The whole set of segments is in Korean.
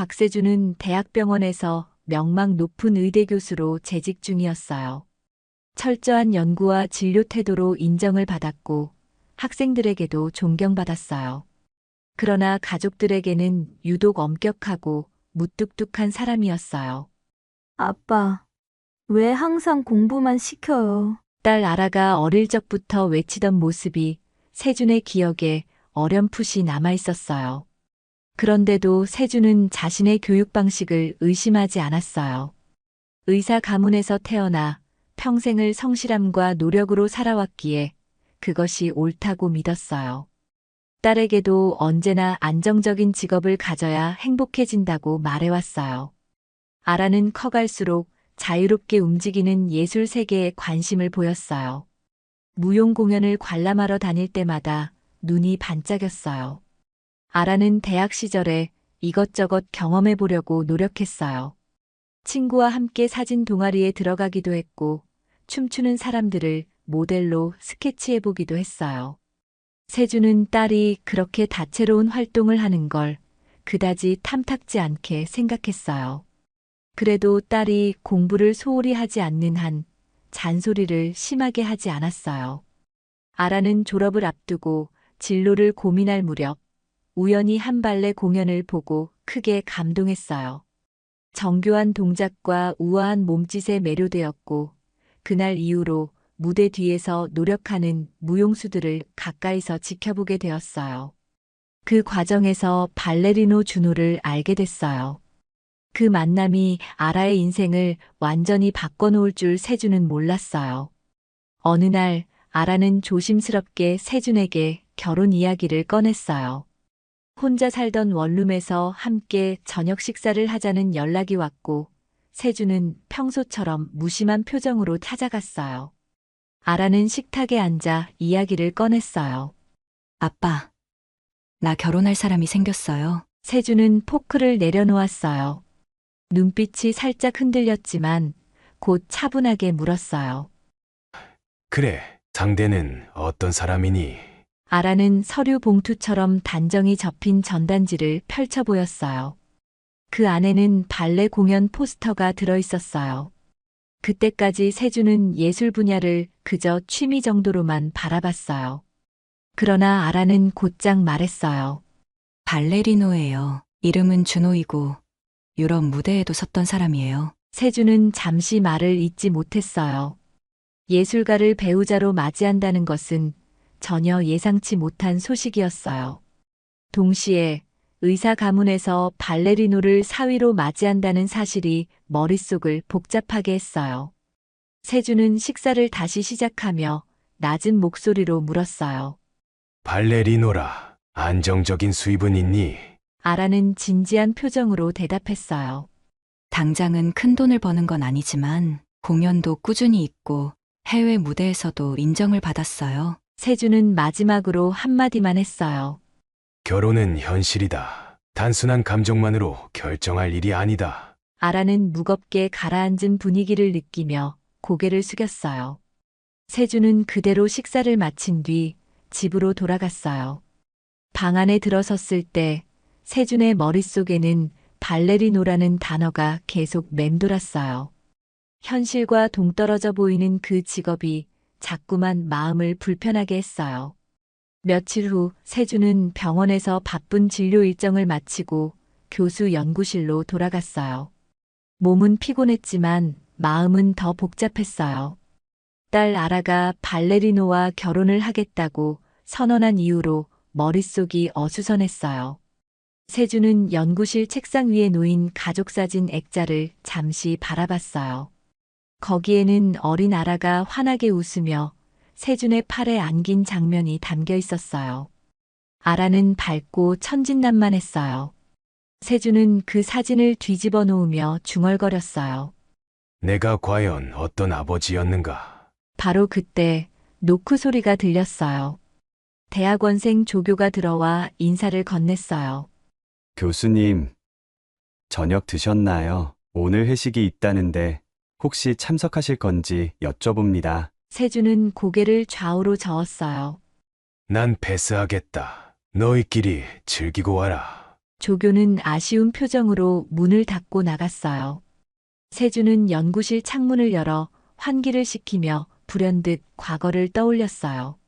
곽세주는 대학병원에서 명망 높은 의대 교수로 재직 중이었어요. 철저한 연구와 진료 태도로 인정을 받았고 학생들에게도 존경받았어요. 그러나 가족들에게는 유독 엄격하고 무뚝뚝한 사람이었어요. 아빠, 왜 항상 공부만 시켜요? 딸 아라가 어릴 적부터 외치던 모습이 세준의 기억에 어렴풋이 남아 있었어요. 그런데도 세준은 자신의 교육 방식을 의심하지 않았어요. 의사 가문에서 태어나 평생을 성실함과 노력으로 살아왔기에 그것이 옳다고 믿었어요. 딸에게도 언제나 안정적인 직업을 가져야 행복해진다고 말해왔어요. 아라는 커갈수록 자유롭게 움직이는 예술 세계에 관심을 보였어요. 무용 공연을 관람하러 다닐 때마다 눈이 반짝였어요. 아라는 대학 시절에 이것저것 경험해 보려고 노력했어요. 친구와 함께 사진 동아리에 들어가기도 했고, 춤추는 사람들을 모델로 스케치해 보기도 했어요. 세주는 딸이 그렇게 다채로운 활동을 하는 걸 그다지 탐탁지 않게 생각했어요. 그래도 딸이 공부를 소홀히 하지 않는 한 잔소리를 심하게 하지 않았어요. 아라는 졸업을 앞두고 진로를 고민할 무렵 우연히 한 발레 공연을 보고 크게 감동했어요. 정교한 동작과 우아한 몸짓에 매료되었고 그날 이후로 무대 뒤에서 노력하는 무용수들을 가까이서 지켜보게 되었어요. 그 과정에서 발레리노 준호를 알게 됐어요. 그 만남이 아라의 인생을 완전히 바꿔놓을 줄 세준은 몰랐어요. 어느 날 아라는 조심스럽게 세준에게 결혼 이야기를 꺼냈어요. 혼자 살던 원룸에서 함께 저녁 식사를 하자는 연락이 왔고 세준은 평소처럼 무심한 표정으로 찾아갔어요. 아라는 식탁에 앉아 이야기를 꺼냈어요. 아빠, 나 결혼할 사람이 생겼어요. 세준은 포크를 내려놓았어요. 눈빛이 살짝 흔들렸지만 곧 차분하게 물었어요. 그래, 상대는 어떤 사람이니? 아라는 서류 봉투처럼 단정히 접힌 전단지를 펼쳐 보였어요. 그 안에는 발레 공연 포스터가 들어 있었어요. 그때까지 세준은 예술 분야를 그저 취미 정도로만 바라봤어요. 그러나 아라는 곧장 말했어요. 발레리노예요. 이름은 준호이고 유럽 무대에도 섰던 사람이에요. 세준은 잠시 말을 잇지 못했어요. 예술가를 배우자로 맞이한다는 것은 전혀 예상치 못한 소식이었어요. 동시에 의사 가문에서 발레리노를 사위로 맞이한다는 사실이 머릿속을 복잡하게 했어요. 세준은 식사를 다시 시작하며 낮은 목소리로 물었어요. 발레리노라, 안정적인 수입은 있니? 아라는 진지한 표정으로 대답했어요. 당장은 큰 돈을 버는 건 아니지만 공연도 꾸준히 있고 해외 무대에서도 인정을 받았어요. 세준은 마지막으로 한마디만 했어요. 결혼은 현실이다. 단순한 감정만으로 결정할 일이 아니다. 아라는 무겁게 가라앉은 분위기를 느끼며 고개를 숙였어요. 세준은 그대로 식사를 마친 뒤 집으로 돌아갔어요. 방 안에 들어섰을 때 세준의 머릿속에는 발레리노라는 단어가 계속 맴돌았어요. 현실과 동떨어져 보이는 그 직업이 자꾸만 마음을 불편하게 했어요. 며칠 후 세준은 병원에서 바쁜 진료 일정을 마치고 교수 연구실로 돌아갔어요. 몸은 피곤했지만 마음은 더 복잡했어요. 딸 아라가 발레리노와 결혼을 하겠다고 선언한 이후로 머릿속이 어수선했어요. 세준은 연구실 책상 위에 놓인 가족사진 액자를 잠시 바라봤어요. 거기에는 어린 아라가 환하게 웃으며 세준의 팔에 안긴 장면이 담겨 있었어요. 아라는 밝고 천진난만했어요. 세준은 그 사진을 뒤집어 놓으며 중얼거렸어요. 내가 과연 어떤 아버지였는가? 바로 그때 노크 소리가 들렸어요. 대학원생 조교가 들어와 인사를 건넸어요. 교수님, 저녁 드셨나요? 오늘 회식이 있다는데 혹시 참석하실 건지 여쭤봅니다. 세준은 고개를 좌우로 저었어요. 난 패스하겠다. 너희끼리 즐기고 와라. 조교는 아쉬운 표정으로 문을 닫고 나갔어요. 세주는 연구실 창문을 열어 환기를 시키며 불현듯 과거를 떠올렸어요.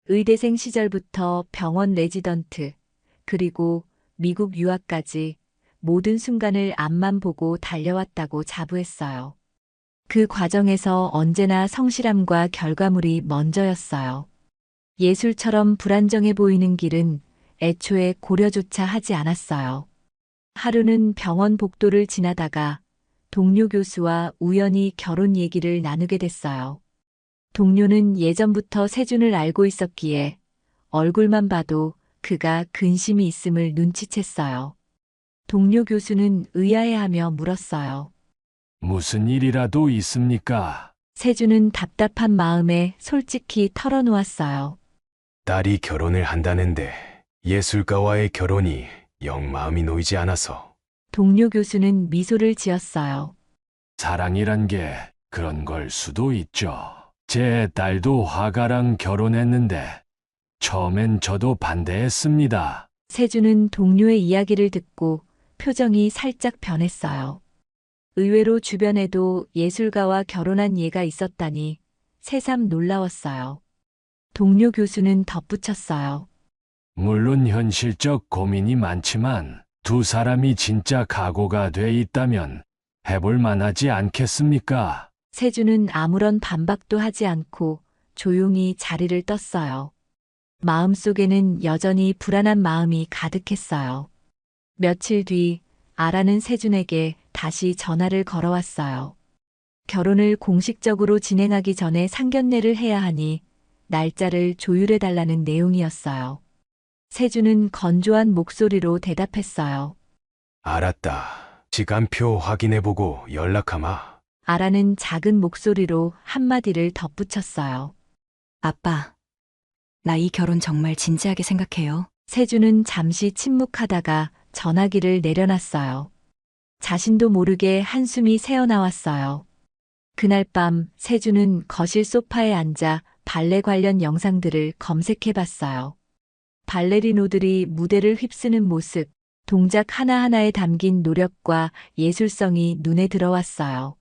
의대생 시절부터 병원 레지던트, 그리고 미국 유학까지 모든 순간을 앞만 보고 달려왔다고 자부했어요. 그 과정에서 언제나 성실함과 결과물이 먼저였어요. 예술처럼 불안정해 보이는 길은 애초에 고려조차 하지 않았어요. 하루는 병원 복도를 지나다가 동료 교수와 우연히 결혼 얘기를 나누게 됐어요. 동료는 예전부터 세준을 알고 있었기에 얼굴만 봐도 그가 근심이 있음을 눈치챘어요. 동료 교수는 의아해하며 물었어요. 무슨 일이라도 있습니까? 세준은 답답한 마음에 솔직히 털어놓았어요. 딸이 결혼을 한다는데 예술가와의 결혼이 영 마음이 놓이지 않아서. 동료 교수는 미소를 지었어요. 사랑이란 게 그런 걸 수도 있죠. 제 딸도 화가랑 결혼했는데 처음엔 저도 반대했습니다. 세준은 동료의 이야기를 듣고 표정이 살짝 변했어요. 의외로 주변에도 예술가와 결혼한 예가 있었다니 새삼 놀라웠어요. 동료 교수는 덧붙였어요. 물론 현실적 고민이 많지만 두 사람이 진짜 각오가 돼 있다면 해볼 만하지 않겠습니까? 세준은 아무런 반박도 하지 않고 조용히 자리를 떴어요. 마음속에는 여전히 불안한 마음이 가득했어요. 며칠 뒤 아라는 세준에게 다시 전화를 걸어왔어요. 결혼을 공식적으로 진행하기 전에 상견례를 해야 하니 날짜를 조율해달라는 내용이었어요. 세준은 건조한 목소리로 대답했어요. 알았다. 시간표 확인해보고 연락하마. 아라는 작은 목소리로 한마디를 덧붙였어요. 아빠, 나 이 결혼 정말 진지하게 생각해요. 세준은 잠시 침묵하다가 전화기를 내려놨어요. 자신도 모르게 한숨이 새어나왔어요. 그날 밤 세준은 거실 소파에 앉아 발레 관련 영상들을 검색해봤어요. 발레리노들이 무대를 휩쓰는 모습, 동작 하나하나에 담긴 노력과 예술성이 눈에 들어왔어요.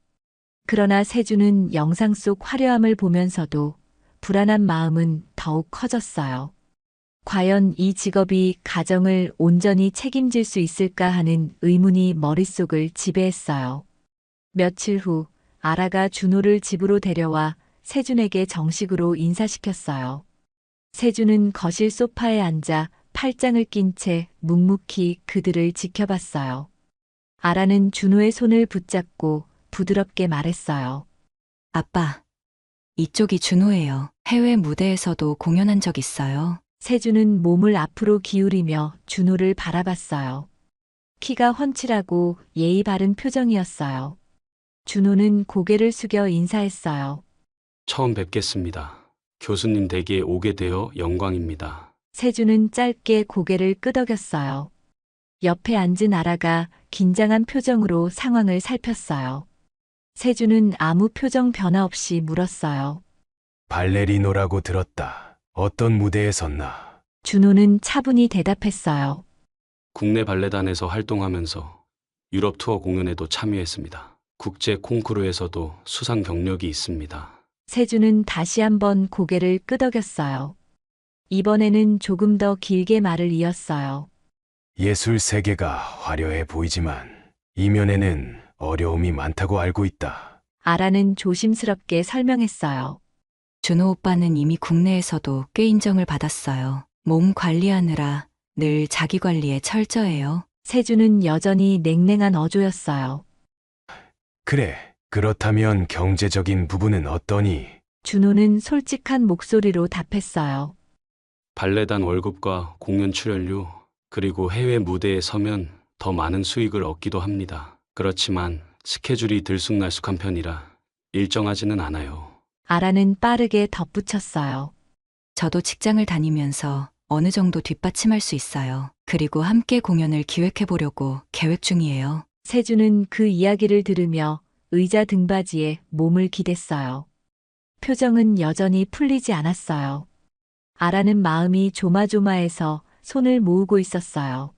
그러나 세준은 영상 속 화려함을 보면서도 불안한 마음은 더욱 커졌어요. 과연 이 직업이 가정을 온전히 책임질 수 있을까 하는 의문이 머릿속을 지배했어요. 며칠 후 아라가 준호를 집으로 데려와 세준에게 정식으로 인사시켰어요. 세준은 거실 소파에 앉아 팔짱을 낀 채 묵묵히 그들을 지켜봤어요. 아라는 준호의 손을 붙잡고 부드럽게 말했어요. 아빠, 이쪽이 준호예요. 해외 무대에서도 공연한 적 있어요. 세준은 몸을 앞으로 기울이며 준호를 바라봤어요. 키가 훤칠하고 예의 바른 표정이었어요. 준호는 고개를 숙여 인사했어요. 처음 뵙겠습니다. 교수님 댁에 오게 되어 영광입니다. 세준은 짧게 고개를 끄덕였어요. 옆에 앉은 아라가 긴장한 표정으로 상황을 살폈어요. 세준은 아무 표정 변화 없이 물었어요. 발레리노라고 들었다. 어떤 무대에 섰나? 준호는 차분히 대답했어요. 국내 발레단에서 활동하면서 유럽 투어 공연에도 참여했습니다. 국제 콩쿠르에서도 수상 경력이 있습니다. 세준은 다시 한번 고개를 끄덕였어요. 이번에는 조금 더 길게 말을 이었어요. 예술 세계가 화려해 보이지만 이면에는 어려움이 많다고 알고 있다. 아라는 조심스럽게 설명했어요. 준호 오빠는 이미 국내에서도 꽤 인정을 받았어요. 몸 관리하느라 늘 자기 관리에 철저해요. 세준은 여전히 냉랭한 어조였어요. 그래, 그렇다면 경제적인 부분은 어떠니? 준호는 솔직한 목소리로 답했어요. 발레단 월급과 공연 출연료, 그리고 해외 무대에 서면 더 많은 수익을 얻기도 합니다. 그렇지만 스케줄이 들쑥날쑥한 편이라 일정하지는 않아요. 아라는 빠르게 덧붙였어요. 저도 직장을 다니면서 어느 정도 뒷받침할 수 있어요. 그리고 함께 공연을 기획해 보려고 계획 중이에요. 세준은 그 이야기를 들으며 의자 등받이에 몸을 기댔어요. 표정은 여전히 풀리지 않았어요. 아라는 마음이 조마조마해서 손을 모으고 있었어요.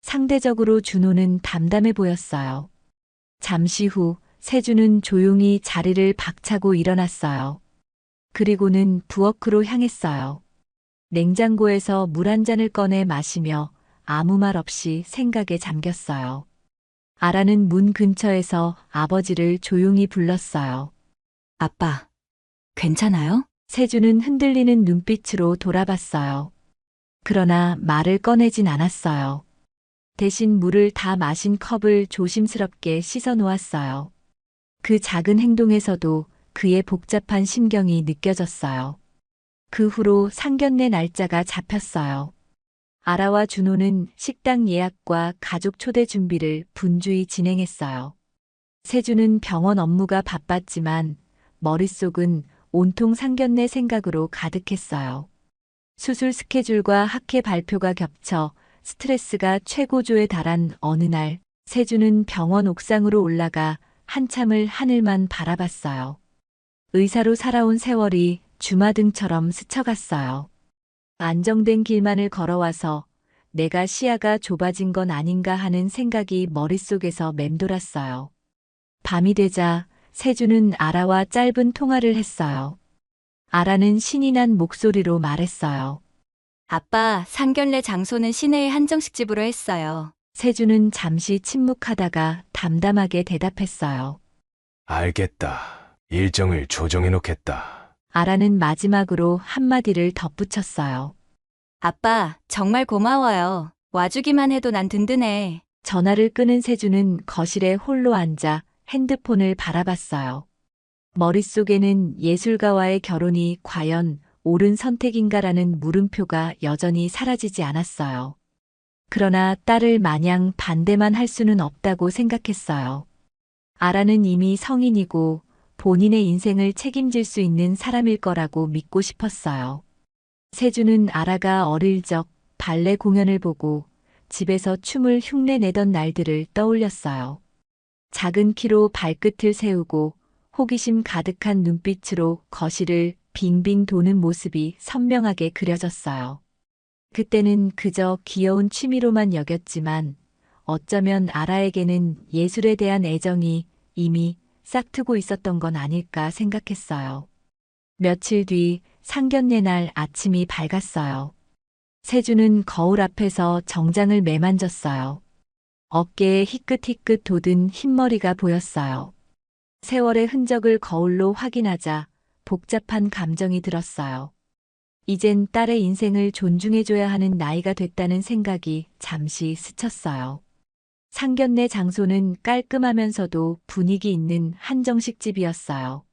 상대적으로 준호는 담담해 보였어요. 잠시 후 세준은 조용히 자리를 박차고 일어났어요. 그리고는 부엌으로 향했어요. 냉장고에서 물 한 잔을 꺼내 마시며 아무 말 없이 생각에 잠겼어요. 아라는 문 근처에서 아버지를 조용히 불렀어요. 아빠, 괜찮아요? 세준은 흔들리는 눈빛으로 돌아봤어요. 그러나 말을 꺼내진 않았어요. 대신 물을 다 마신 컵을 조심스럽게 씻어 놓았어요. 그 작은 행동에서도 그의 복잡한 심경이 느껴졌어요. 그 후로 상견례 날짜가 잡혔어요. 아라와 준호는 식당 예약과 가족 초대 준비를 분주히 진행했어요. 세준은 병원 업무가 바빴지만 머릿속은 온통 상견례 생각으로 가득했어요. 수술 스케줄과 학회 발표가 겹쳐 스트레스가 최고조에 달한 어느 날, 세준은 병원 옥상으로 올라가 한참을 하늘만 바라봤어요. 의사로 살아온 세월이 주마등처럼 스쳐갔어요. 안정된 길만을 걸어와서 내가 시야가 좁아진 건 아닌가 하는 생각이 머릿속에서 맴돌았어요. 밤이 되자 세준은 아라와 짧은 통화를 했어요. 아라는 신이 난 목소리로 말했어요. 아빠, 상견례 장소는 시내의 한정식집으로 했어요. 세준은 잠시 침묵하다가 담담하게 대답했어요. 알겠다. 일정을 조정해 놓겠다. 아라는 마지막으로 한마디를 덧붙였어요. 아빠, 정말 고마워요. 와주기만 해도 난 든든해. 전화를 끊은 세준은 거실에 홀로 앉아 핸드폰을 바라봤어요. 머릿속에는 예술가와의 결혼이 과연 옳은 선택인가라는 물음표가 여전히 사라지지 않았어요. 그러나 딸을 마냥 반대만 할 수는 없다고 생각했어요. 아라는 이미 성인이고 본인의 인생을 책임질 수 있는 사람일 거라고 믿고 싶었어요. 세준은 아라가 어릴 적 발레 공연을 보고 집에서 춤을 흉내내던 날들을 떠올렸어요. 작은 키로 발끝을 세우고 호기심 가득한 눈빛으로 거실을 빙빙 도는 모습이 선명하게 그려졌어요. 그때는 그저 귀여운 취미로만 여겼지만 어쩌면 아라에게는 예술에 대한 애정이 이미 싹트고 있었던 건 아닐까 생각했어요. 며칠 뒤 상견례 날 아침이 밝았어요. 세준은 거울 앞에서 정장을 매만졌어요. 어깨에 희끗희끗 돋은 흰머리가 보였어요. 세월의 흔적을 거울로 확인하자 복잡한 감정이 들었어요. 이젠 딸의 인생을 존중해줘야 하는 나이가 됐다는 생각이 잠시 스쳤어요. 상견례 장소는 깔끔하면서도 분위기 있는 한정식 집이었어요.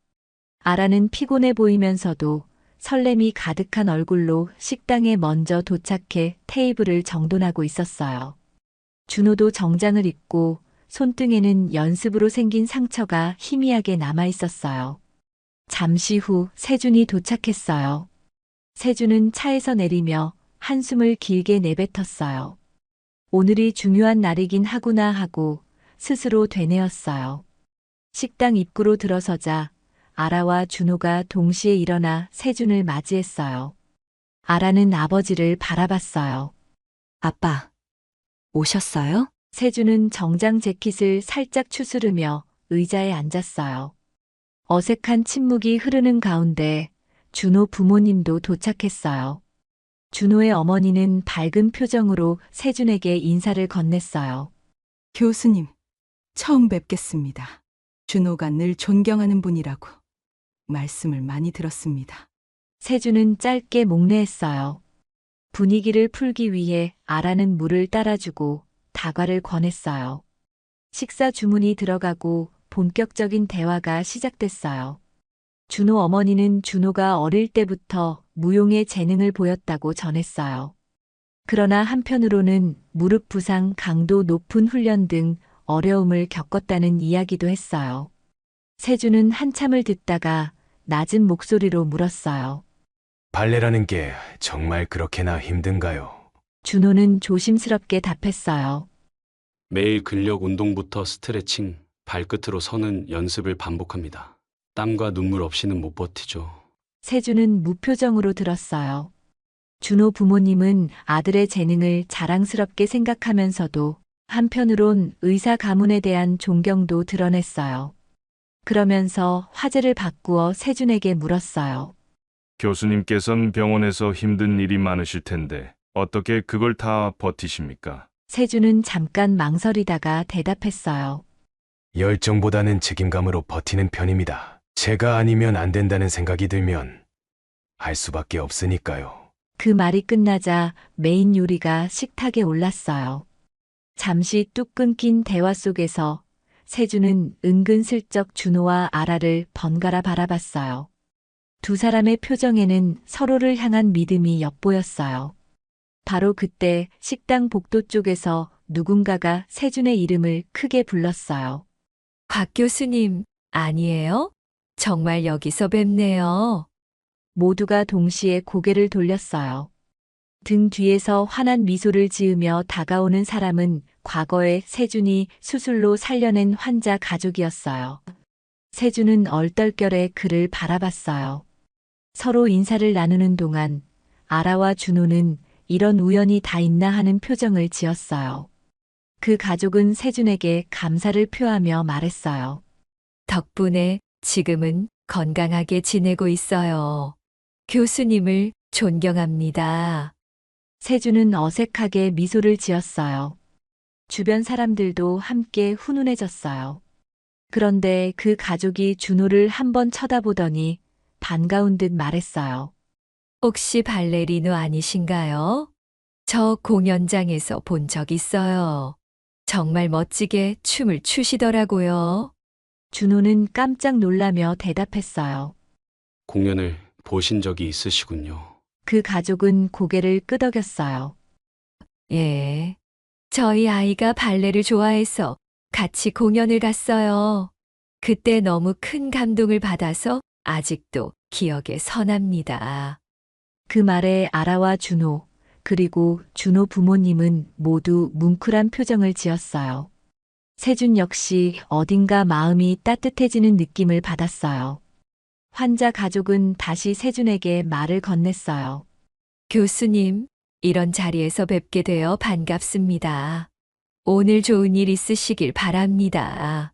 아라는 피곤해 보이면서도 설렘이 가득한 얼굴로 식당에 먼저 도착해 테이블을 정돈하고 있었어요. 준호도 정장을 입고 손등에는 연습으로 생긴 상처가 희미하게 남아 있었어요. 잠시 후 세준이 도착했어요. 세준은 차에서 내리며 한숨을 길게 내뱉었어요. 오늘이 중요한 날이긴 하구나 하고 스스로 되뇌었어요. 식당 입구로 들어서자 아라와 준호가 동시에 일어나 세준을 맞이했어요. 아라는 아버지를 바라봤어요. 아빠, 오셨어요? 세준은 정장 재킷을 살짝 추스르며 의자에 앉았어요. 어색한 침묵이 흐르는 가운데 준호 부모님도 도착했어요. 준호의 어머니는 밝은 표정으로 세준에게 인사를 건넸어요. 교수님, 처음 뵙겠습니다. 준호가 늘 존경하는 분이라고 말씀을 많이 들었습니다. 세준은 짧게 목례했어요. 분위기를 풀기 위해 아라는 물을 따라주고 다과를 권했어요. 식사 주문이 들어가고 본격적인 대화가 시작됐어요. 준호 어머니는 준호가 어릴 때부터 무용의 재능을 보였다고 전했어요. 그러나 한편으로는 무릎 부상, 강도 높은 훈련 등 어려움을 겪었다는 이야기도 했어요. 세준은 한참을 듣다가 낮은 목소리로 물었어요. 발레라는 게 정말 그렇게나 힘든가요? 준호는 조심스럽게 답했어요. 매일 근력 운동부터 스트레칭, 발끝으로 서는 연습을 반복합니다. 땀과 눈물 없이는 못 버티죠. 세준은 무표정으로 들었어요. 준호 부모님은 아들의 재능을 자랑스럽게 생각하면서도 한편으론 의사 가문에 대한 존경도 드러냈어요. 그러면서 화제를 바꾸어 세준에게 물었어요. 교수님께선 병원에서 힘든 일이 많으실 텐데 어떻게 그걸 다 버티십니까? 세준은 잠깐 망설이다가 대답했어요. 열정보다는 책임감으로 버티는 편입니다. 제가 아니면 안 된다는 생각이 들면 할 수밖에 없으니까요. 그 말이 끝나자 메인 요리가 식탁에 올랐어요. 잠시 뚝 끊긴 대화 속에서 세준은 은근슬쩍 준호와 아라를 번갈아 바라봤어요. 두 사람의 표정에는 서로를 향한 믿음이 엿보였어요. 바로 그때 식당 복도 쪽에서 누군가가 세준의 이름을 크게 불렀어요. 곽 교수님, 아니에요? 정말 여기서 뵙네요. 모두가 동시에 고개를 돌렸어요. 등 뒤에서 환한 미소를 지으며 다가오는 사람은 과거에 세준이 수술로 살려낸 환자 가족이었어요. 세준은 얼떨결에 그를 바라봤어요. 서로 인사를 나누는 동안 아라와 준호는 이런 우연이 다 있나 하는 표정을 지었어요. 그 가족은 세준에게 감사를 표하며 말했어요. 덕분에 지금은 건강하게 지내고 있어요. 교수님을 존경합니다. 세준은 어색하게 미소를 지었어요. 주변 사람들도 함께 훈훈해졌어요. 그런데 그 가족이 준호를 한번 쳐다보더니 반가운 듯 말했어요. 혹시 발레리노 아니신가요? 저 공연장에서 본 적 있어요. 정말 멋지게 춤을 추시더라고요. 준호는 깜짝 놀라며 대답했어요. 공연을 보신 적이 있으시군요. 그 가족은 고개를 끄덕였어요. 예. 저희 아이가 발레를 좋아해서 같이 공연을 갔어요. 그때 너무 큰 감동을 받아서 아직도 기억에 선합니다. 그 말에 아라와 준호, 그리고 준호 부모님은 모두 뭉클한 표정을 지었어요. 세준 역시 어딘가 마음이 따뜻해지는 느낌을 받았어요. 환자 가족은 다시 세준에게 말을 건넸어요. 교수님, 이런 자리에서 뵙게 되어 반갑습니다. 오늘 좋은 일 있으시길 바랍니다.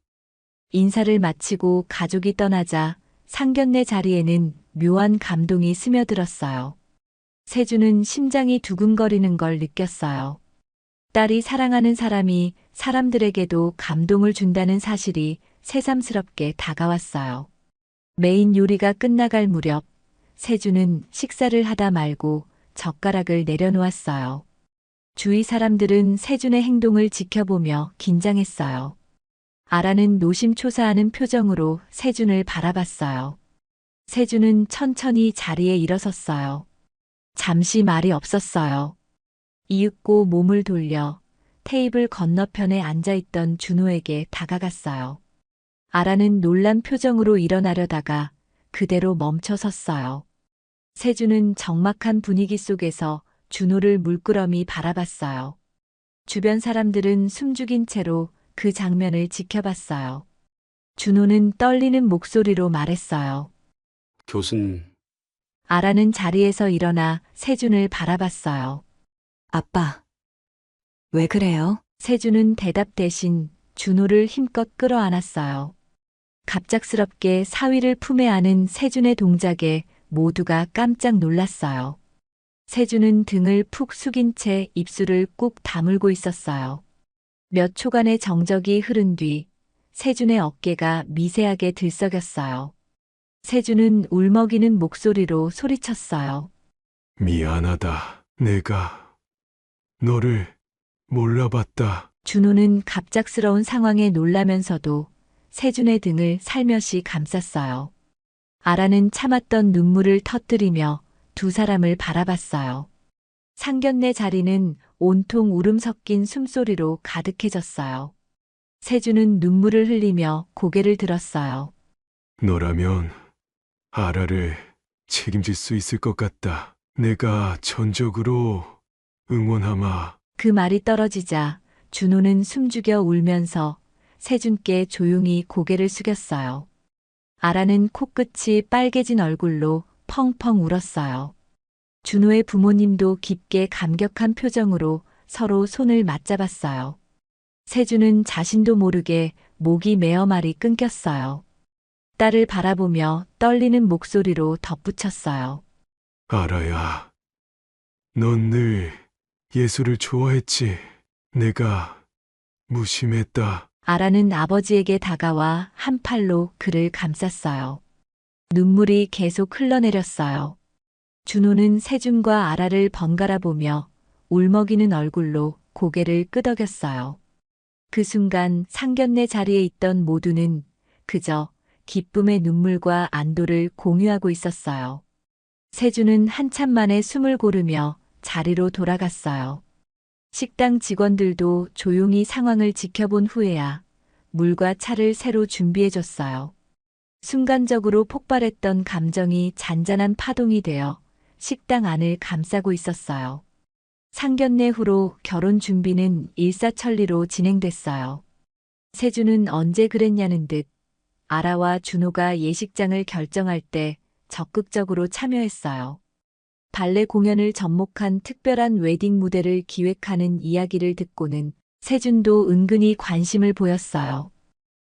인사를 마치고 가족이 떠나자 상견례 자리에는 묘한 감동이 스며들었어요. 세준은 심장이 두근거리는 걸 느꼈어요. 딸이 사랑하는 사람이 사람들에게도 감동을 준다는 사실이 새삼스럽게 다가왔어요. 메인 요리가 끝나갈 무렵 세준은 식사를 하다 말고 젓가락을 내려놓았어요. 주위 사람들은 세준의 행동을 지켜보며 긴장했어요. 아라는 노심초사하는 표정으로 세준을 바라봤어요. 세준은 천천히 자리에 일어섰어요. 잠시 말이 없었어요. 이윽고 몸을 돌려 테이블 건너편에 앉아있던 준호에게 다가갔어요. 아라는 놀란 표정으로 일어나려다가 그대로 멈춰 섰어요. 세준은 적막한 분위기 속에서 준호를 물끄러미 바라봤어요. 주변 사람들은 숨죽인 채로 그 장면을 지켜봤어요. 준호는 떨리는 목소리로 말했어요. 교수님, 아라는 자리에서 일어나 세준을 바라봤어요. 아빠, 왜 그래요? 세준은 대답 대신 준호를 힘껏 끌어안았어요. 갑작스럽게 사위를 품에 안은 세준의 동작에 모두가 깜짝 놀랐어요. 세준은 등을 푹 숙인 채 입술을 꾹 다물고 있었어요. 몇 초간의 정적이 흐른 뒤 세준의 어깨가 미세하게 들썩였어요. 세준은 울먹이는 목소리로 소리쳤어요. 미안하다. 내가 너를 몰라봤다. 준호는 갑작스러운 상황에 놀라면서도 세준의 등을 살며시 감쌌어요. 아라는 참았던 눈물을 터뜨리며 두 사람을 바라봤어요. 상견례 자리는 온통 울음 섞인 숨소리로 가득해졌어요. 세준은 눈물을 흘리며 고개를 들었어요. 너라면 아라를 책임질 수 있을 것 같다. 내가 전적으로 응원하마. 그 말이 떨어지자 준호는 숨죽여 울면서 세준께 조용히 고개를 숙였어요. 아라는 코끝이 빨개진 얼굴로 펑펑 울었어요. 준호의 부모님도 깊게 감격한 표정으로 서로 손을 맞잡았어요. 세준은 자신도 모르게 목이 메어 말이 끊겼어요. 딸을 바라보며 떨리는 목소리로 덧붙였어요. 알아야, 넌 늘 예수를 좋아했지. 내가 무심했다. 아라는 아버지에게 다가와 한 팔로 그를 감쌌어요. 눈물이 계속 흘러내렸어요. 준호는 세준과 아라를 번갈아 보며 울먹이는 얼굴로 고개를 끄덕였어요. 그 순간 상견례 자리에 있던 모두는 그저 기쁨의 눈물과 안도를 공유하고 있었어요. 세준은 한참 만에 숨을 고르며 자리로 돌아갔어요. 식당 직원들도 조용히 상황을 지켜본 후에야 물과 차를 새로 준비해줬어요. 순간적으로 폭발했던 감정이 잔잔한 파동이 되어 식당 안을 감싸고 있었어요. 상견례 후로 결혼 준비는 일사천리로 진행됐어요. 세준은 언제 그랬냐는 듯 아라와 준호가 예식장을 결정할 때 적극적으로 참여했어요. 발레 공연을 접목한 특별한 웨딩 무대를 기획하는 이야기를 듣고는 세준도 은근히 관심을 보였어요.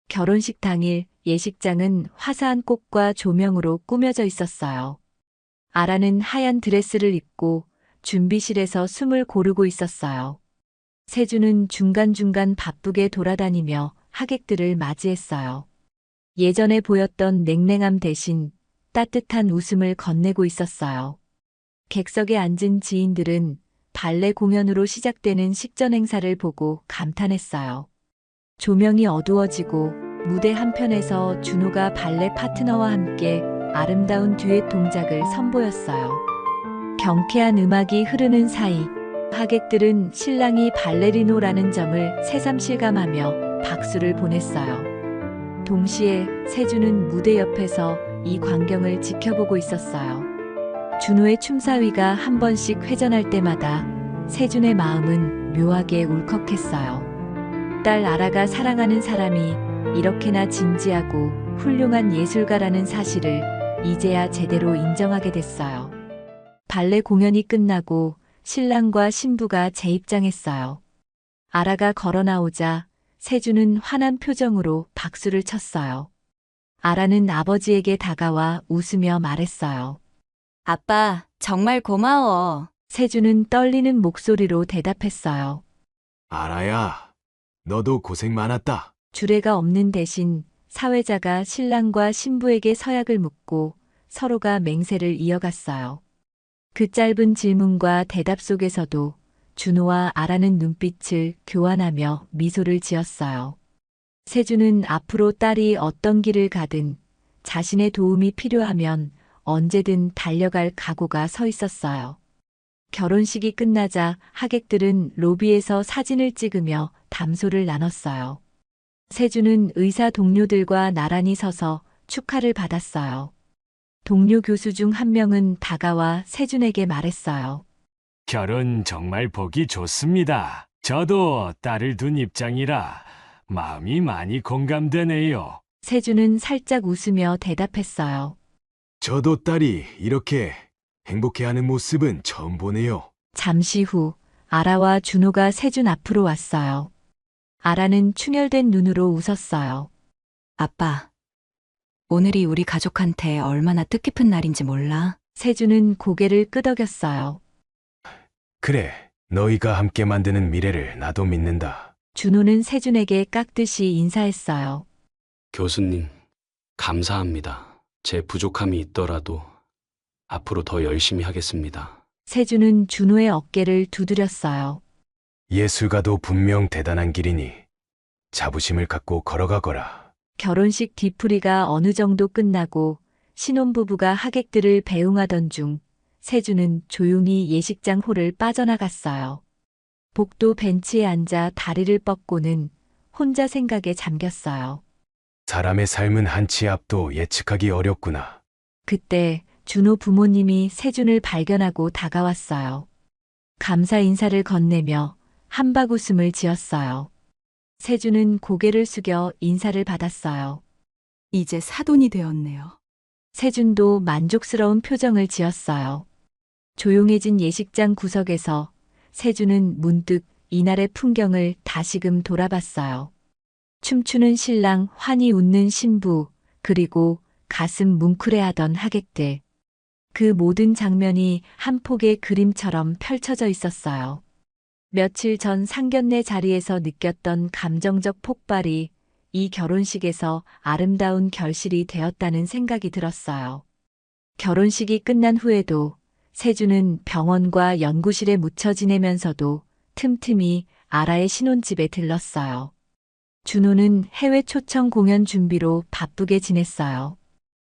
결혼식 당일 예식장은 화사한 꽃과 조명으로 꾸며져 있었어요. 아라는 하얀 드레스를 입고 준비실에서 숨을 고르고 있었어요. 세준은 중간중간 바쁘게 돌아다니며 하객들을 맞이했어요. 예전에 보였던 냉랭함 대신 따뜻한 웃음을 건네고 있었어요. 객석에 앉은 지인들은 발레 공연으로 시작되는 식전 행사를 보고 감탄했어요. 조명이 어두워지고 무대 한편에서 준호가 발레 파트너와 함께 아름다운 듀엣 동작을 선보였어요. 경쾌한 음악이 흐르는 사이 하객들은 신랑이 발레리노라는 점을 새삼실감하며 박수를 보냈어요. 동시에 세준은 무대 옆에서 이 광경을 지켜보고 있었어요. 준호의 춤사위가 한 번씩 회전할 때마다 세준의 마음은 묘하게 울컥했어요. 딸 아라가 사랑하는 사람이 이렇게나 진지하고 훌륭한 예술가라는 사실을 이제야 제대로 인정하게 됐어요. 발레 공연이 끝나고 신랑과 신부가 재입장했어요. 아라가 걸어 나오자 세준은 환한 표정으로 박수를 쳤어요. 아라는 아버지에게 다가와 웃으며 말했어요. 아빠, 정말 고마워. 세준은 떨리는 목소리로 대답했어요. 아라야, 너도 고생 많았다. 주례가 없는 대신 사회자가 신랑과 신부에게 서약을 묻고 서로가 맹세를 이어갔어요. 그 짧은 질문과 대답 속에서도 준호와 아라는 눈빛을 교환하며 미소를 지었어요. 세준은 앞으로 딸이 어떤 길을 가든 자신의 도움이 필요하면 언제든 달려갈 각오가 서 있었어요. 결혼식이 끝나자 하객들은 로비에서 사진을 찍으며 담소를 나눴어요. 세준은 의사 동료들과 나란히 서서 축하를 받았어요. 동료 교수 중 한 명은 다가와 세준에게 말했어요. 결혼 정말 보기 좋습니다. 저도 딸을 둔 입장이라 마음이 많이 공감되네요. 세준은 살짝 웃으며 대답했어요. 저도 딸이 이렇게 행복해하는 모습은 처음 보네요. 잠시 후 아라와 준호가 세준 앞으로 왔어요. 아라는 충혈된 눈으로 웃었어요. 아빠, 오늘이 우리 가족한테 얼마나 뜻깊은 날인지 몰라. 세준은 고개를 끄덕였어요. 그래, 너희가 함께 만드는 미래를 나도 믿는다. 준호는 세준에게 깍듯이 인사했어요. 교수님, 감사합니다. 제 부족함이 있더라도 앞으로 더 열심히 하겠습니다. 세준은 준호의 어깨를 두드렸어요. 예술가도 분명 대단한 길이니 자부심을 갖고 걸어가거라. 결혼식 뒤풀이가 어느 정도 끝나고 신혼부부가 하객들을 배웅하던 중 세준은 조용히 예식장 홀을 빠져나갔어요. 복도 벤치에 앉아 다리를 뻗고는 혼자 생각에 잠겼어요. 사람의 삶은 한치 앞도 예측하기 어렵구나. 그때 준호 부모님이 세준을 발견하고 다가왔어요. 감사 인사를 건네며 한박 웃음을 지었어요. 세준은 고개를 숙여 인사를 받았어요. 이제 사돈이 되었네요. 세준도 만족스러운 표정을 지었어요. 조용해진 예식장 구석에서 세주는 문득 이날의 풍경을 다시금 돌아봤어요. 춤추는 신랑, 환히 웃는 신부, 그리고 가슴 뭉클해하던 하객들. 그 모든 장면이 한 폭의 그림처럼 펼쳐져 있었어요. 며칠 전 상견례 자리에서 느꼈던 감정적 폭발이 이 결혼식에서 아름다운 결실이 되었다는 생각이 들었어요. 결혼식이 끝난 후에도 세주는 병원과 연구실에 묻혀 지내면서도 틈틈이 아라의 신혼집에 들렀어요. 준호는 해외 초청 공연 준비로 바쁘게 지냈어요.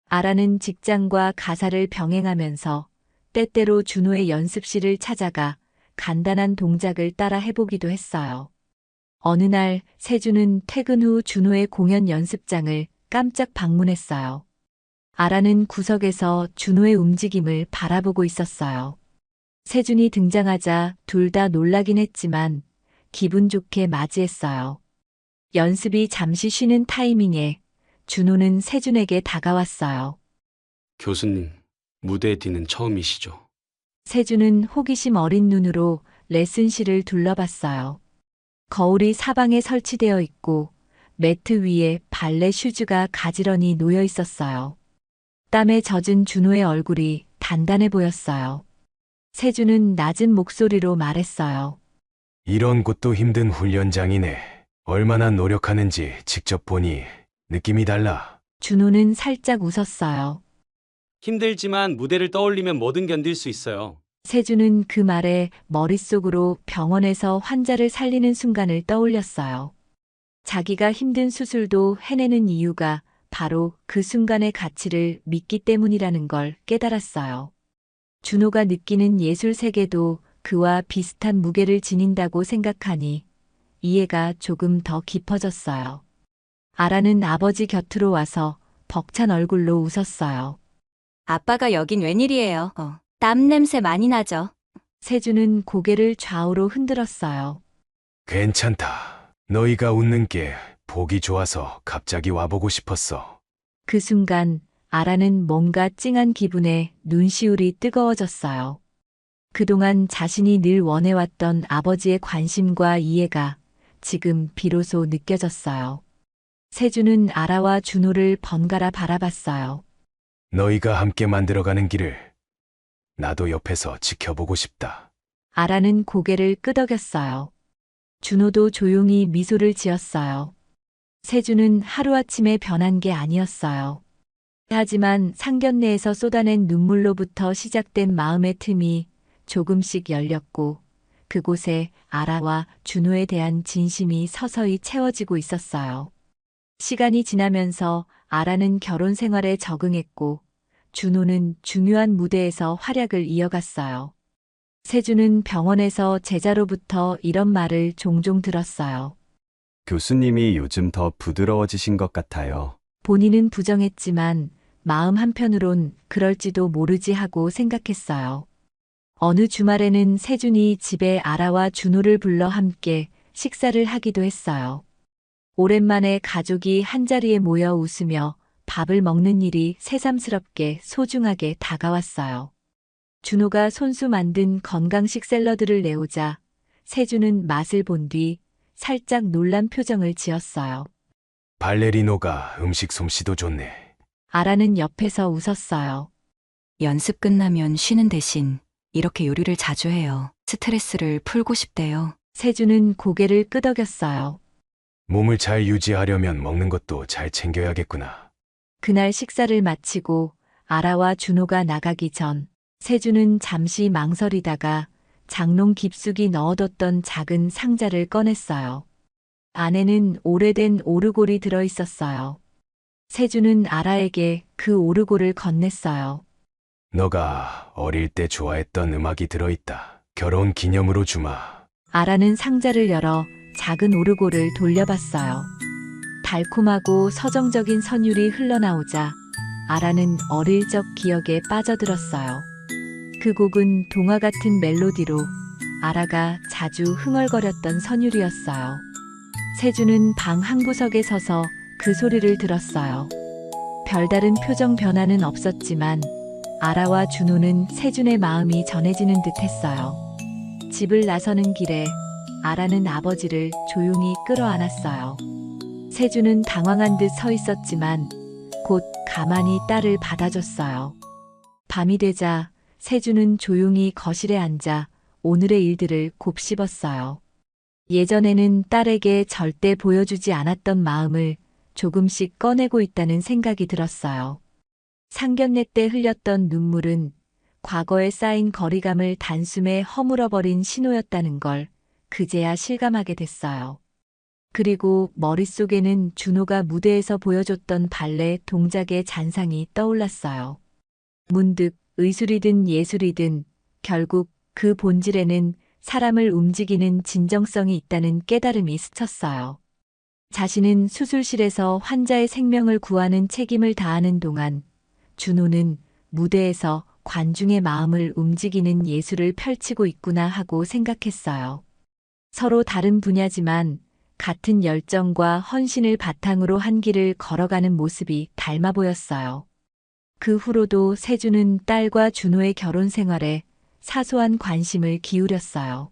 아라는 직장과 가사를 병행하면서 때때로 준호의 연습실을 찾아가 간단한 동작을 따라 해보기도 했어요. 어느 날 세주는 퇴근 후 준호의 공연 연습장을 깜짝 방문했어요. 아라는 구석에서 준호의 움직임을 바라보고 있었어요. 세준이 등장하자 둘 다 놀라긴 했지만 기분 좋게 맞이했어요. 연습이 잠시 쉬는 타이밍에 준호는 세준에게 다가왔어요. 교수님, 무대에 뛰는 처음이시죠? 세준은 호기심 어린 눈으로 레슨실을 둘러봤어요. 거울이 사방에 설치되어 있고 매트 위에 발레 슈즈가 가지런히 놓여 있었어요. 땀에 젖은 준호의 얼굴이 단단해 보였어요. 세준은 낮은 목소리로 말했어요. 이런 곳도 힘든 훈련장이네. 얼마나 노력하는지 직접 보니 느낌이 달라. 준호는 살짝 웃었어요. 힘들지만 무대를 떠올리면 뭐든 견딜 수 있어요. 세준은 그 말에 머릿속으로 병원에서 환자를 살리는 순간을 떠올렸어요. 자기가 힘든 수술도 해내는 이유가 바로 그 순간의 가치를 믿기 때문이라는 걸 깨달았어요. 준호가 느끼는 예술 세계도 그와 비슷한 무게를 지닌다고 생각하니 이해가 조금 더 깊어졌어요. 아라는 아버지 곁으로 와서 벅찬 얼굴로 웃었어요. 아빠가 여긴 웬일이에요? 땀 냄새 많이 나죠? 세준은 고개를 좌우로 흔들었어요. 괜찮다. 너희가 웃는 게 보기 좋아서 갑자기 와보고 싶었어. 그 순간 아라는 뭔가 찡한 기분에 눈시울이 뜨거워졌어요. 그동안 자신이 늘 원해왔던 아버지의 관심과 이해가 지금 비로소 느껴졌어요. 세준은 아라와 준호를 번갈아 바라봤어요. 너희가 함께 만들어가는 길을 나도 옆에서 지켜보고 싶다. 아라는 고개를 끄덕였어요. 준호도 조용히 미소를 지었어요. 세준은 하루아침에 변한 게 아니었어요. 하지만 상견례에서 쏟아낸 눈물로부터 시작된 마음의 틈이 조금씩 열렸고 그곳에 아라와 준호에 대한 진심이 서서히 채워지고 있었어요. 시간이 지나면서 아라는 결혼 생활에 적응했고 준호는 중요한 무대에서 활약을 이어갔어요. 세준은 병원에서 제자로부터 이런 말을 종종 들었어요. 교수님이 요즘 더 부드러워지신 것 같아요. 본인은 부정했지만 마음 한편으론 그럴지도 모르지 하고 생각했어요. 어느 주말에는 세준이 집에 아라와 준호를 불러 함께 식사를 하기도 했어요. 오랜만에 가족이 한자리에 모여 웃으며 밥을 먹는 일이 새삼스럽게 소중하게 다가왔어요. 준호가 손수 만든 건강식 샐러드를 내오자 세준은 맛을 본 뒤 살짝 놀란 표정을 지었어요. 발레리노가 음식 솜씨도 좋네. 아라는 옆에서 웃었어요. 연습 끝나면 쉬는 대신 이렇게 요리를 자주 해요. 스트레스를 풀고 싶대요. 세준은 고개를 끄덕였어요. 몸을 잘 유지하려면 먹는 것도 잘 챙겨야겠구나. 그날 식사를 마치고 아라와 준호가 나가기 전 세준은 잠시 망설이다가 장롱 깊숙이 넣어뒀던 작은 상자를 꺼냈어요. 안에는 오래된 오르골이 들어있었어요. 세준은 아라에게 그 오르골을 건넸어요. 너가 어릴 때 좋아했던 음악이 들어있다. 결혼 기념으로 주마. 아라는 상자를 열어 작은 오르골을 돌려봤어요. 달콤하고 서정적인 선율이 흘러나오자 아라는 어릴 적 기억에 빠져들었어요. 그 곡은 동화 같은 멜로디로 아라가 자주 흥얼거렸던 선율이었어요. 세준은 방 한 구석에 서서 그 소리를 들었어요. 별다른 표정 변화는 없었지만 아라와 준호는 세준의 마음이 전해지는 듯 했어요. 집을 나서는 길에 아라는 아버지를 조용히 끌어안았어요. 세준은 당황한 듯 서 있었지만 곧 가만히 딸을 받아줬어요. 밤이 되자 세준은 조용히 거실에 앉아 오늘의 일들을 곱씹었어요. 예전에는 딸에게 절대 보여주지 않았던 마음을 조금씩 꺼내고 있다는 생각이 들었어요. 상견례 때 흘렸던 눈물은 과거에 쌓인 거리감을 단숨에 허물어버린 신호였다는 걸 그제야 실감하게 됐어요. 그리고 머릿속에는 준호가 무대에서 보여줬던 발레 동작의 잔상이 떠올랐어요. 문득 의술이든 예술이든 결국 그 본질에는 사람을 움직이는 진정성이 있다는 깨달음이 스쳤어요. 자신은 수술실에서 환자의 생명을 구하는 책임을 다하는 동안 준호는 무대에서 관중의 마음을 움직이는 예술을 펼치고 있구나 하고 생각했어요. 서로 다른 분야지만 같은 열정과 헌신을 바탕으로 한 길을 걸어가는 모습이 닮아 보였어요. 그 후로도 세준은 딸과 준호의 결혼 생활에 사소한 관심을 기울였어요.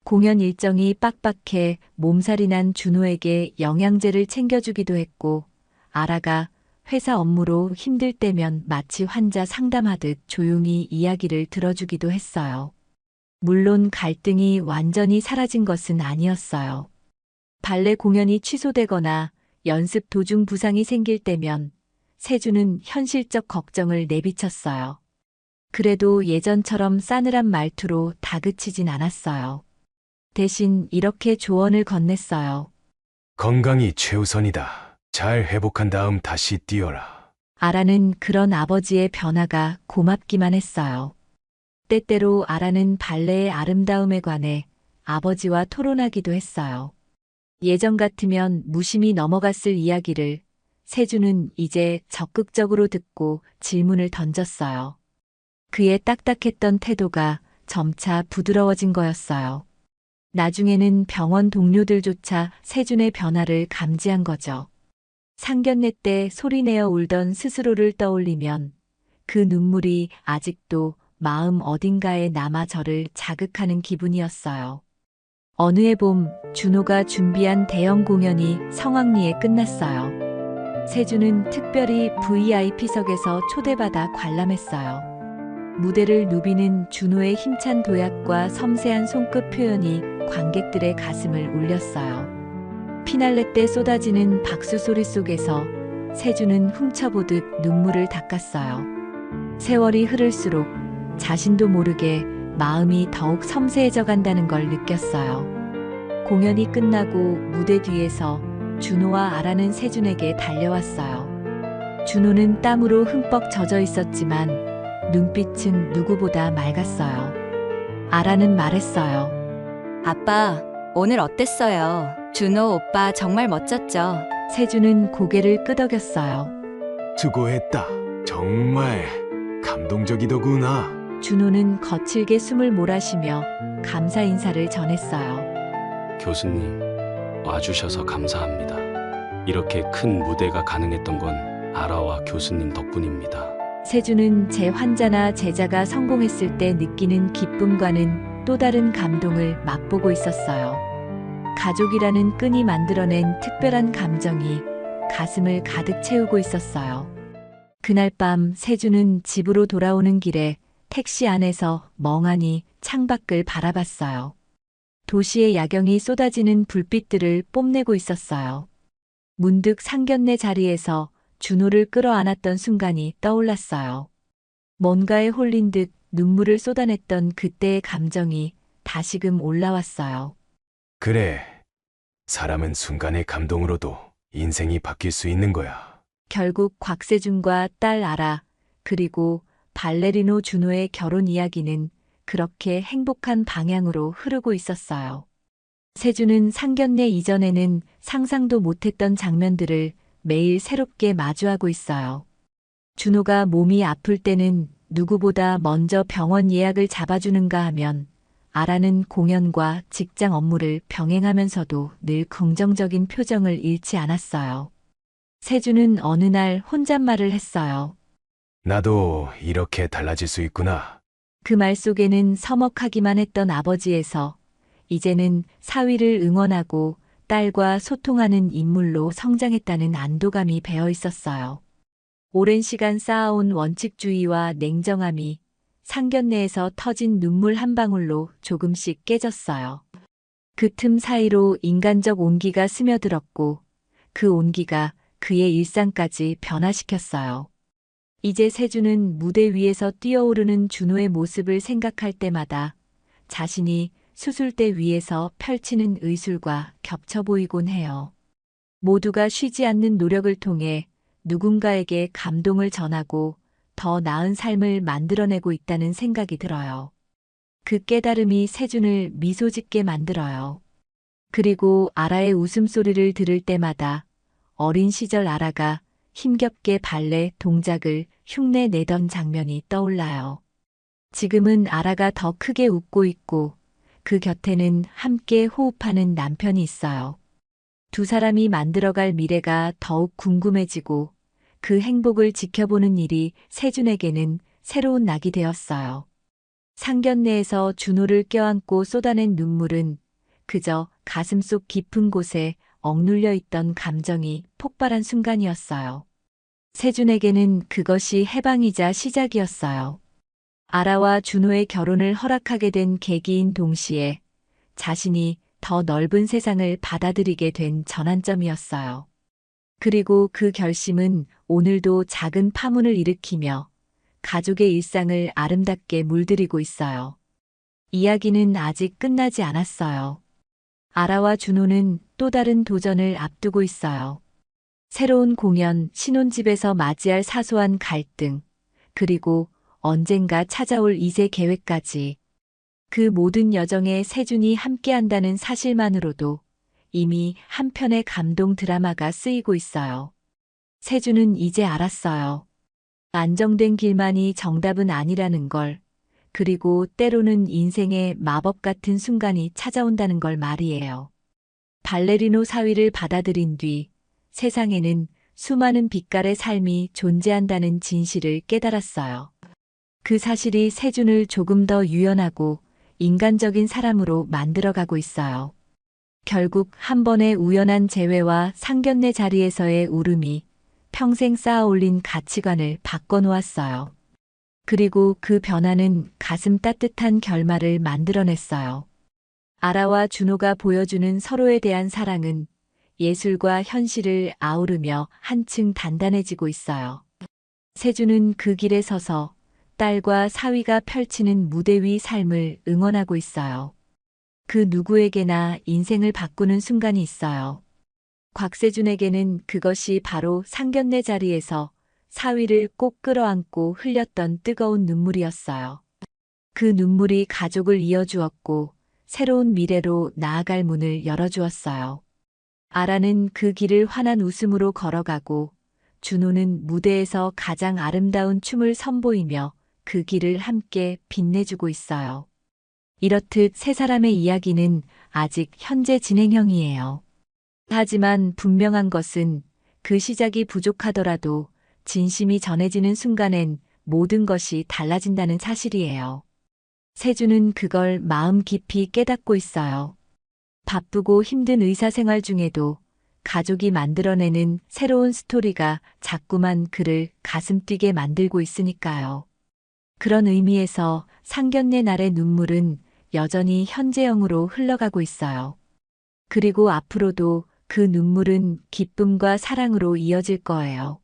공연 일정이 빡빡해 몸살이 난 준호에게 영양제를 챙겨주기도 했고, 아라가 회사 업무로 힘들 때면 마치 환자 상담하듯 조용히 이야기를 들어주기도 했어요. 물론 갈등이 완전히 사라진 것은 아니었어요. 발레 공연이 취소되거나 연습 도중 부상이 생길 때면 세준은 현실적 걱정을 내비쳤어요. 그래도 예전처럼 싸늘한 말투로 다그치진 않았어요. 대신 이렇게 조언을 건넸어요. 건강이 최우선이다. 잘 회복한 다음 다시 뛰어라. 아라는 그런 아버지의 변화가 고맙기만 했어요. 때때로 아라는 발레의 아름다움에 관해 아버지와 토론하기도 했어요. 예전 같으면 무심히 넘어갔을 이야기를 세준은 이제 적극적으로 듣고 질문을 던졌어요. 그의 딱딱했던 태도가 점차 부드러워진 거였어요. 나중에는 병원 동료들조차 세준의 변화를 감지한 거죠. 상견례 때 소리내어 울던 스스로를 떠올리면 그 눈물이 아직도 마음 어딘가에 남아 저를 자극하는 기분이었어요. 어느 해 봄 준호가 준비한 대형 공연이 성황리에 끝났어요. 세준은 특별히 VIP석에서 초대받아 관람했어요. 무대를 누비는 준호의 힘찬 도약과 섬세한 손끝 표현이 관객들의 가슴을 울렸어요. 피날레 때 쏟아지는 박수 소리 속에서 세준은 훔쳐보듯 눈물을 닦았어요. 세월이 흐를수록 자신도 모르게 마음이 더욱 섬세해져 간다는 걸 느꼈어요. 공연이 끝나고 무대 뒤에서 준호와 아라는 세준에게 달려왔어요. 준호는 땀으로 흠뻑 젖어 있었지만 눈빛은 누구보다 맑았어요. 아라는 말했어요. 아빠, 오늘 어땠어요? 준호 오빠 정말 멋졌죠? 세준은 고개를 끄덕였어요. 수고했다. 정말 감동적이더구나. 준호는 거칠게 숨을 몰아쉬며 감사 인사를 전했어요. 교수님, 와주셔서 감사합니다. 이렇게 큰 무대가 가능했던 건 아라와 교수님 덕분입니다. 세준은 제 환자나 제자가 성공했을 때 느끼는 기쁨과는 또 다른 감동을 맛보고 있었어요. 가족이라는 끈이 만들어낸 특별한 감정이 가슴을 가득 채우고 있었어요. 그날 밤 세준은 집으로 돌아오는 길에 택시 안에서 멍하니 창밖을 바라봤어요. 도시의 야경이 쏟아지는 불빛들을 뽐내고 있었어요. 문득 상견례 자리에서 준호를 끌어안았던 순간이 떠올랐어요. 뭔가에 홀린 듯 눈물을 쏟아냈던 그때의 감정이 다시금 올라왔어요. 그래. 사람은 순간의 감동으로도 인생이 바뀔 수 있는 거야. 결국 곽세준과 딸 아라, 그리고 발레리노 준호의 결혼 이야기는 그렇게 행복한 방향으로 흐르고 있었어요. 세준은 상견례 이전에는 상상도 못했던 장면들을 매일 새롭게 마주하고 있어요. 준호가 몸이 아플 때는 누구보다 먼저 병원 예약을 잡아주는가 하면 아라는 공연과 직장 업무를 병행하면서도 늘 긍정적인 표정을 잃지 않았어요. 세준은 어느 날 혼잣말을 했어요. 나도 이렇게 달라질 수 있구나. 그 말 속에는 서먹하기만 했던 아버지에서 이제는 사위를 응원하고 딸과 소통하는 인물로 성장했다는 안도감이 배어 있었어요. 오랜 시간 쌓아온 원칙주의와 냉정함이 상견례에서 터진 눈물 한 방울로 조금씩 깨졌어요. 그 틈 사이로 인간적 온기가 스며들었고 그 온기가 그의 일상까지 변화시켰어요. 이제 세주는 무대 위에서 뛰어오르는 준호의 모습을 생각할 때마다 자신이 수술대 위에서 펼치는 의술과 겹쳐 보이곤 해요. 모두가 쉬지 않는 노력을 통해 누군가에게 감동을 전하고 더 나은 삶을 만들어내고 있다는 생각이 들어요. 그 깨달음이 세준을 미소 짓게 만들어요. 그리고 아라의 웃음소리를 들을 때마다 어린 시절 아라가 힘겹게 발레 동작을 흉내내던 장면이 떠올라요. 지금은 아라가 더 크게 웃고 있고 그 곁에는 함께 호흡하는 남편이 있어요. 두 사람이 만들어갈 미래가 더욱 궁금해지고 그 행복을 지켜보는 일이 세준에게는 새로운 낙이 되었어요. 상견례에서 준호를 껴안고 쏟아낸 눈물은 그저 가슴속 깊은 곳에 억눌려 있던 감정이 폭발한 순간이었어요. 세준에게는 그것이 해방이자 시작이었어요. 아라와 준호의 결혼을 허락하게 된 계기인 동시에 자신이 더 넓은 세상을 받아들이게 된 전환점이었어요. 그리고 그 결심은 오늘도 작은 파문을 일으키며 가족의 일상을 아름답게 물들이고 있어요. 이야기는 아직 끝나지 않았어요. 아라와 준호는 또 다른 도전을 앞두고 있어요. 새로운 공연, 신혼집에서 맞이할 사소한 갈등, 그리고 언젠가 찾아올 2세 계획까지 그 모든 여정에 세준이 함께한다는 사실만으로도 이미 한 편의 감동 드라마가 쓰이고 있어요. 세준은 이제 알았어요. 안정된 길만이 정답은 아니라는 걸, 그리고 때로는 인생의 마법 같은 순간이 찾아온다는 걸 말이에요. 발레리노 사위를 받아들인 뒤 세상에는 수많은 빛깔의 삶이 존재한다는 진실을 깨달았어요. 그 사실이 세준을 조금 더 유연하고 인간적인 사람으로 만들어가고 있어요. 결국 한 번의 우연한 재회와 상견례 자리에서의 울음이 평생 쌓아올린 가치관을 바꿔놓았어요. 그리고 그 변화는 가슴 따뜻한 결말을 만들어냈어요. 아라와 준호가 보여주는 서로에 대한 사랑은 예술과 현실을 아우르며 한층 단단해지고 있어요. 세준은 그 길에 서서 딸과 사위가 펼치는 무대 위 삶을 응원하고 있어요. 그 누구에게나 인생을 바꾸는 순간이 있어요. 곽세준에게는 그것이 바로 상견례 자리에서 사위를 꼭 끌어안고 흘렸던 뜨거운 눈물이었어요. 그 눈물이 가족을 이어주었고 새로운 미래로 나아갈 문을 열어주었어요. 아라는 그 길을 환한 웃음으로 걸어가고 준호는 무대에서 가장 아름다운 춤을 선보이며 그 길을 함께 빛내주고 있어요. 이렇듯 세 사람의 이야기는 아직 현재 진행형이에요. 하지만 분명한 것은 그 시작이 부족하더라도 진심이 전해지는 순간엔 모든 것이 달라진다는 사실이에요. 세준은 그걸 마음 깊이 깨닫고 있어요. 바쁘고 힘든 의사생활 중에도 가족이 만들어내는 새로운 스토리가 자꾸만 그를 가슴 뛰게 만들고 있으니까요. 그런 의미에서 상견례 날의 눈물은 여전히 현재형으로 흘러가고 있어요. 그리고 앞으로도 그 눈물은 기쁨과 사랑으로 이어질 거예요.